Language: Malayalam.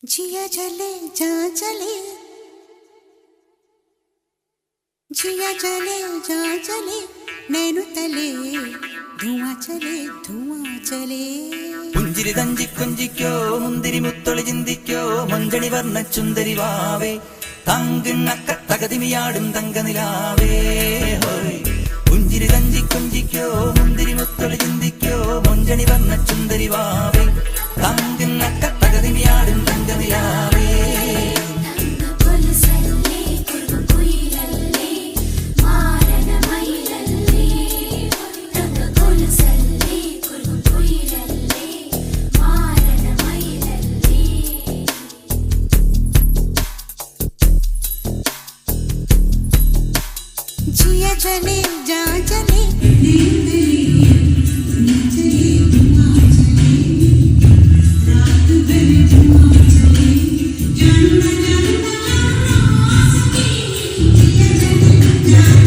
जिया जले जा जले, जिया जले जा जले, नैनु तले धुआं चले പുഞ്ചിരി തഞ്ചി കൊഞ്ചിക്കോ മുന്തിരി മുത്തൊളി ചിന്തിക്കോ മഞ്ചണി വർണ്ണ ചുന്ദരി വാവേ തങ്കിണ്ണക്ക തകതിമിയാടും തങ്കനിലാവേ പുഞ്ചിരി തഞ്ചി കൊഞ്ചിക്കോ മുന്തിരി മുത്തൊളി ചിന്തിക്കോ മഞ്ചണി വർണ്ണ ചുന്ദരി വാവേ തങ്കിണ്ണക്ക തകതിമിയാടും തങ്കനിലാവേ जिया जले जा जले, जा